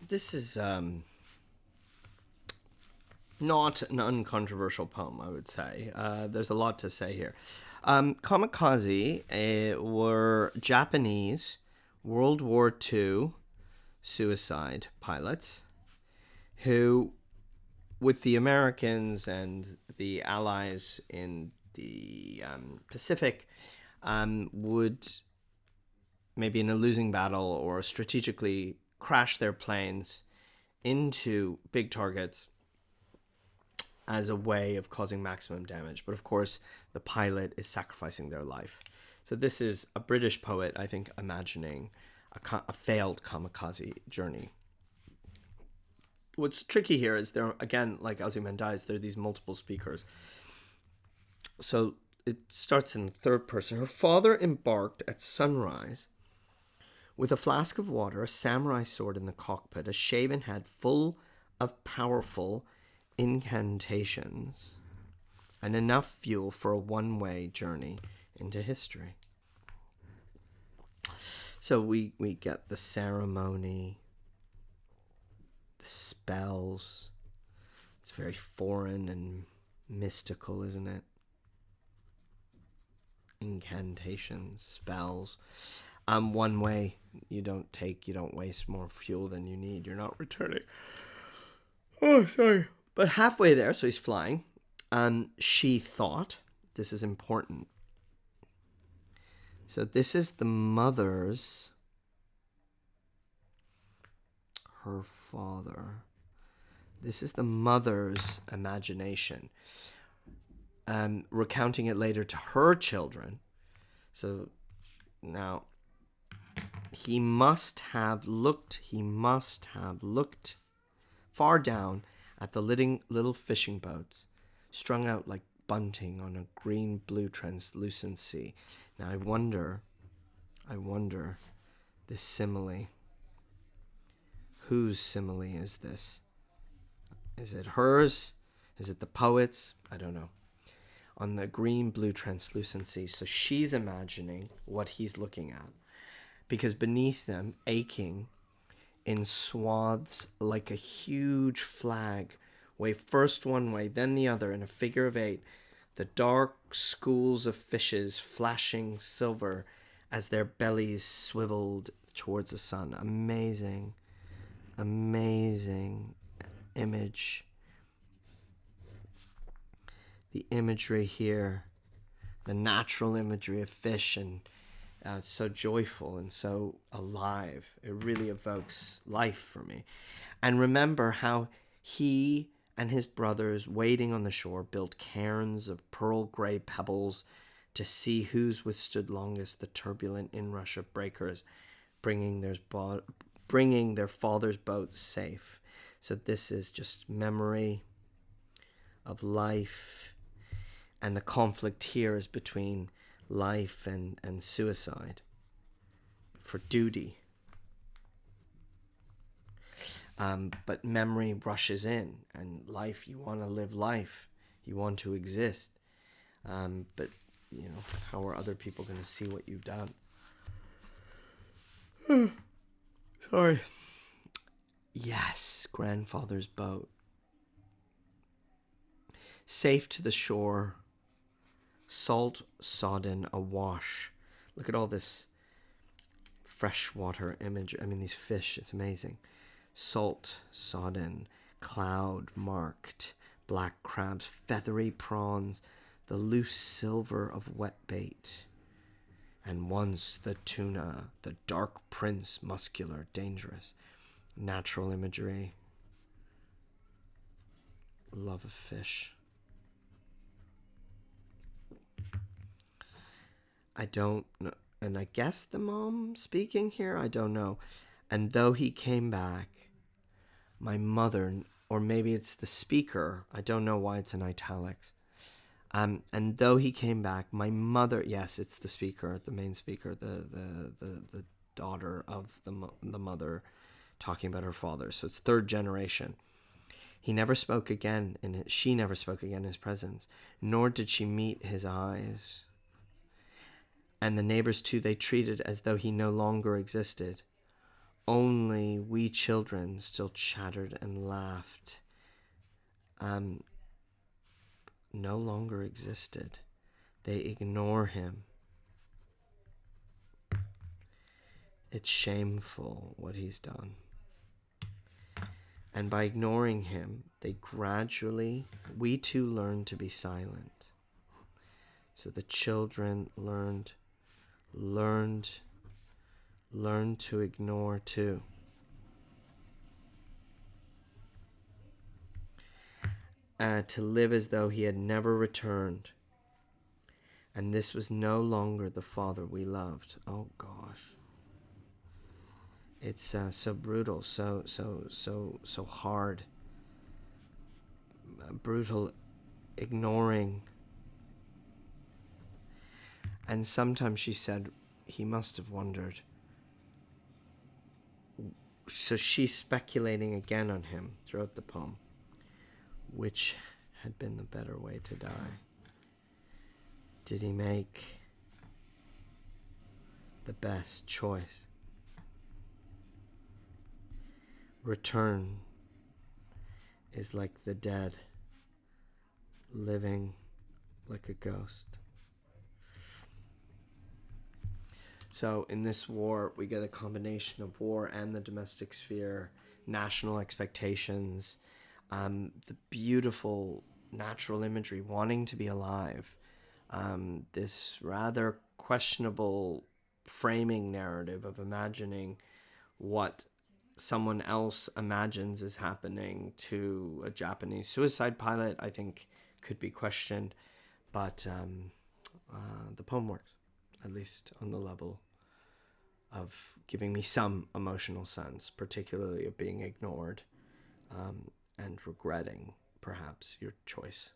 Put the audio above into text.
This is not an uncontroversial poem, I would say. There's a lot to say here. Kamikaze were Japanese World War II suicide pilots who, with the Americans and the Allies in the Pacific, would maybe in a losing battle or strategically crash their planes into big targets as a way of causing maximum damage. But of course, the pilot is sacrificing their life. So this is a British poet, I think, imagining a failed kamikaze journey. What's tricky here is there, again, like Ozymandias, there are these multiple speakers. So it starts in the third person. Her father embarked at sunrise with a flask of water, a samurai sword in the cockpit, a shaven head full of powerful incantations, and enough fuel for a one-way journey into history. So we get the ceremony, the spells. It's very foreign and mystical, isn't it? Incantations, spells. One way, you don't waste more fuel than you need. You're not returning. Oh, sorry. But halfway there, so he's flying. She thought, this is important. So this is the mother's, her father. This is the mother's imagination. Recounting it later to her children. So now, he must have looked far down at the little fishing boats, strung out like bunting on a green-blue translucent sea. Now I wonder, this simile, whose simile is this? Is it hers? Is it the poet's? I don't know. On the green-blue translucency. So she's imagining what he's looking at. Because beneath them, aching in swaths like a huge flag, wave first one way, then the other, in a figure of 8, the dark schools of fishes flashing silver as their bellies swiveled towards the sun. Amazing, amazing image. The imagery here, the natural imagery of fish, and it's so joyful and so alive. It really evokes life for me. And remember how he and his brothers, waiting on the shore, built cairns of pearl gray pebbles to see whose withstood longest the turbulent inrush of breakers, bringing their father's boats safe. So this is just memory of life, and the conflict here is between life and suicide for duty. But memory rushes in, and life, you want to live life, you want to exist. But, how are other people going to see what you've done? Sorry. Yes, grandfather's boat. Safe to the shore, salt sodden awash. Look at all this freshwater image. I mean, these fish, it's amazing. Salt sodden, cloud marked, black crabs, feathery prawns, the loose silver of wet bait. And once the tuna, the dark prince, muscular, dangerous. Natural imagery. Love of fish. I don't know. And I guess the mom speaking here, I don't know. And though he came back, my mother, or maybe it's the speaker, I don't know why it's in italics. And though he came back, my mother, yes, it's the speaker, the main speaker, the daughter of the mother talking about her father. So it's third generation. He never spoke again, she never spoke again in his presence, nor did she meet his eyes. And the neighbors too, they treated as though he no longer existed. Only we children still chattered and laughed, no longer existed. They ignore him. It's shameful what he's done. And by ignoring him, we too learned to be silent. So the children learned to ignore too. To live as though he had never returned. And this was no longer the father we loved. Oh gosh. It's so brutal, so hard. Brutal ignoring. And sometimes she said he must have wondered. So she's speculating again on him throughout the poem. Which had been the better way to die? Did he make the best choice? Return is like the dead, living like a ghost. So in this war, we get a combination of war and the domestic sphere, national expectations, the beautiful natural imagery, wanting to be alive, this rather questionable framing narrative of imagining what someone else imagines is happening to a Japanese suicide pilot, I think could be questioned, but the poem works, at least on the level of giving me some emotional sense, particularly of being ignored, and regretting perhaps your choice.